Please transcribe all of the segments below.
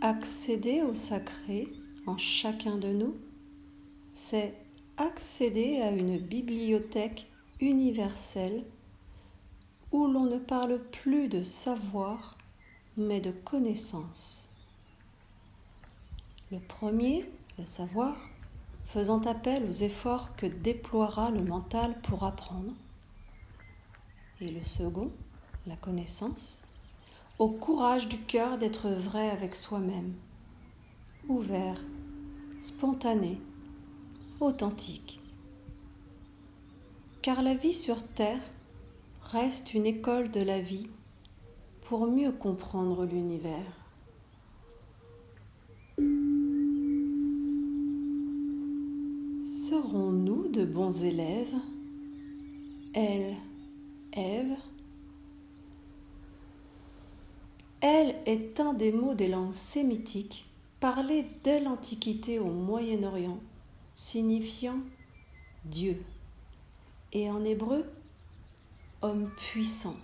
Accéder au sacré en chacun de nous, c'est accéder à une bibliothèque universelle où l'on ne parle plus de savoir, mais de connaissance. Le premier, le savoir, faisant appel aux efforts que déploiera le mental pour apprendre. Et le second, la connaissance, au courage du cœur d'être vrai avec soi-même, ouvert, spontané, authentique. Car la vie sur Terre reste une école de la vie pour mieux comprendre l'univers. Serons-nous de bons élèves? Elle, Ève. Elle est un des mots des langues sémitiques parlés dès l'Antiquité au Moyen-Orient, signifiant Dieu, et en hébreu, homme puissant,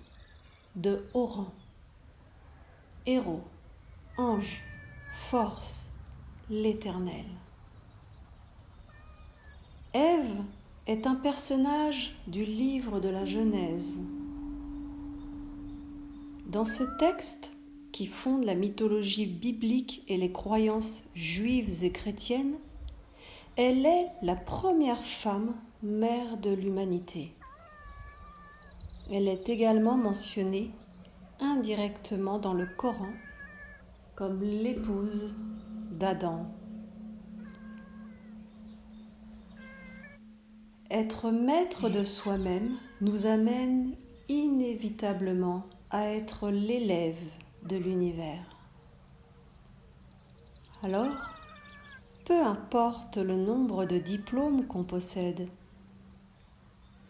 de haut rang, héros, ange, force, l'éternel. Ève est un personnage du livre de la Genèse. Dans ce texte, qui fonde la mythologie biblique et les croyances juives et chrétiennes, elle est la première femme mère de l'humanité. Elle est également mentionnée indirectement dans le Coran comme l'épouse d'Adam. Être maître de soi-même nous amène inévitablement à être l'élève de l'univers. Alors, peu importe le nombre de diplômes qu'on possède,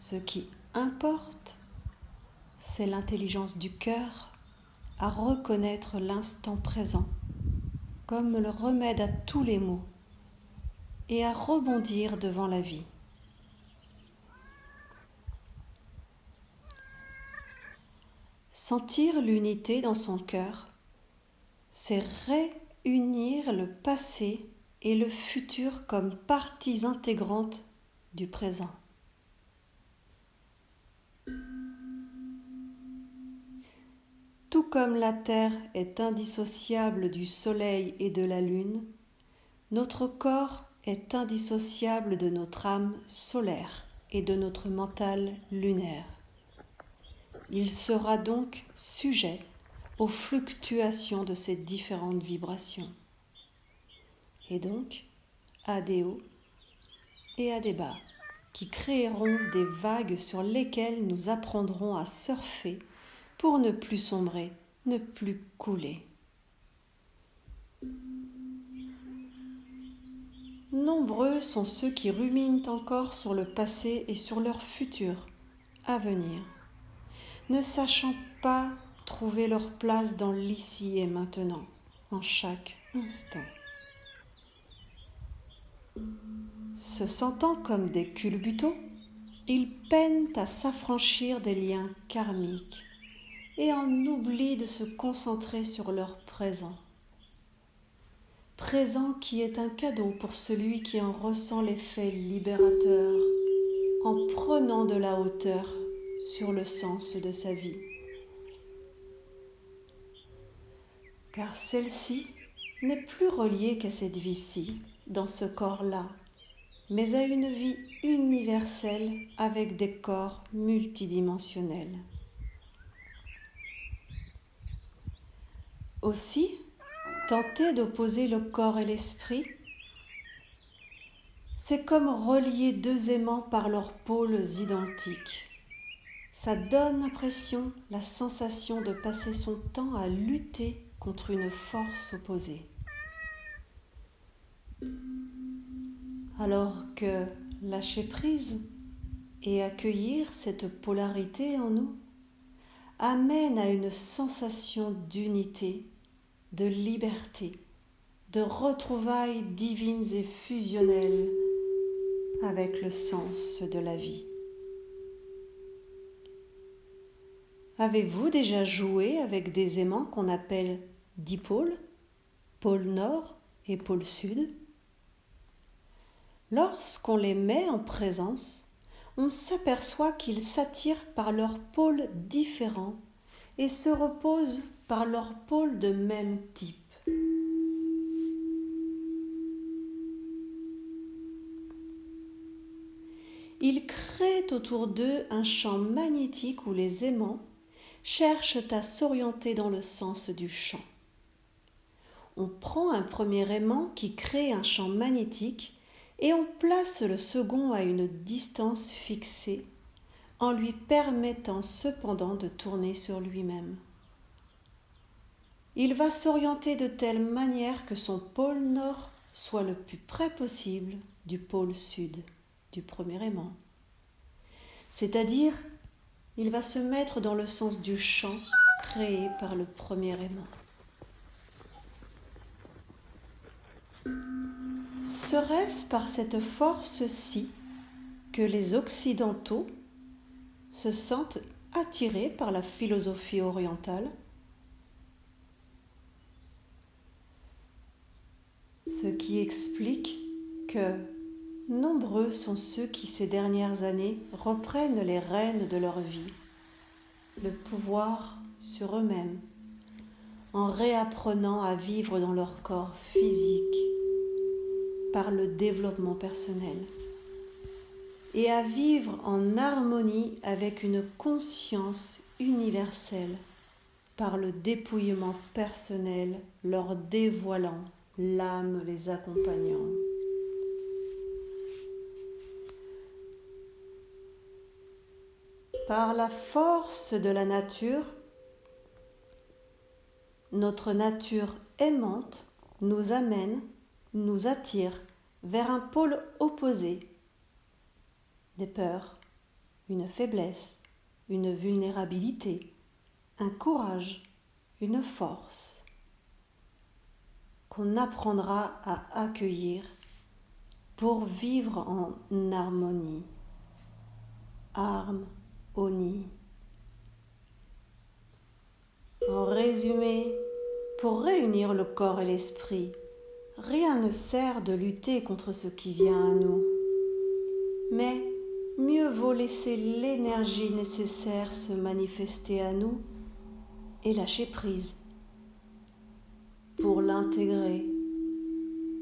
ce qui importe, c'est l'intelligence du cœur à reconnaître l'instant présent comme le remède à tous les maux et à rebondir devant la vie. Sentir l'unité dans son cœur, c'est réunir le passé et le futur comme parties intégrantes du présent. Tout comme la Terre est indissociable du Soleil et de la Lune, notre corps est indissociable de notre âme solaire et de notre mental lunaire. Il sera donc sujet aux fluctuations de ces différentes vibrations, et donc à des hauts et à des bas, qui créeront des vagues sur lesquelles nous apprendrons à surfer pour ne plus sombrer, ne plus couler. Nombreux sont ceux qui ruminent encore sur le passé et sur leur futur à venir, ne sachant pas trouver leur place dans l'ici et maintenant, en chaque instant. Se sentant comme des culbutos, ils peinent à s'affranchir des liens karmiques et en oublient de se concentrer sur leur présent. Présent qui est un cadeau pour celui qui en ressent l'effet libérateur en prenant de la hauteur sur le sens de sa vie. Car celle-ci n'est plus reliée qu'à cette vie-ci, dans ce corps-là, mais à une vie universelle avec des corps multidimensionnels. Aussi, tenter d'opposer le corps et l'esprit, c'est comme relier deux aimants par leurs pôles identiques. Ça donne l'impression, la sensation de passer son temps à lutter contre une force opposée. Alors que lâcher prise et accueillir cette polarité en nous amène à une sensation d'unité, de liberté, de retrouvailles divines et fusionnelles avec le sens de la vie. Avez-vous déjà joué avec des aimants qu'on appelle dipôles ? pôle Nord et pôle Sud. Lorsqu'on les met en présence, on s'aperçoit qu'ils s'attirent par leurs pôles différents et se reposent par leurs pôles de même type. Ils créent autour d'eux un champ magnétique où les aimants cherchent à s'orienter dans le sens du champ. On prend un premier aimant qui crée un champ magnétique et on place le second à une distance fixée en lui permettant cependant de tourner sur lui-même. Il va s'orienter de telle manière que son pôle nord soit le plus près possible du pôle sud du premier aimant. C'est-à-dire, il va se mettre dans le sens du champ créé par le premier aimant. Serait-ce par cette force-ci que les Occidentaux se sentent attirés par la philosophie orientale? Ce qui explique que nombreux sont ceux qui ces dernières années reprennent les rênes de leur vie, le pouvoir sur eux-mêmes, en réapprenant à vivre dans leur corps physique par le développement personnel et à vivre en harmonie avec une conscience universelle par le dépouillement personnel leur dévoilant l'âme les accompagnant. Par la force de la nature, notre nature aimante nous amène, nous attire vers un pôle opposé, des peurs, une faiblesse, une vulnérabilité, un courage, une force qu'on apprendra à accueillir pour vivre en harmonie. Harmonie. En résumé, pour réunir le corps et l'esprit, rien ne sert de lutter contre ce qui vient à nous. Mais mieux vaut laisser l'énergie nécessaire se manifester à nous et lâcher prise pour l'intégrer,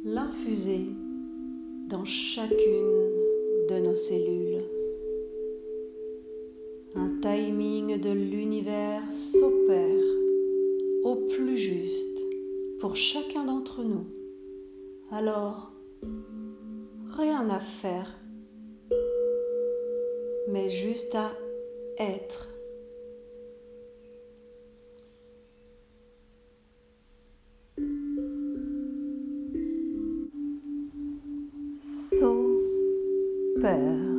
l'infuser dans chacune de nos cellules. Un timing de l'univers s'opère au plus juste pour chacun d'entre nous. Alors, rien à faire, mais juste à être. So, Père.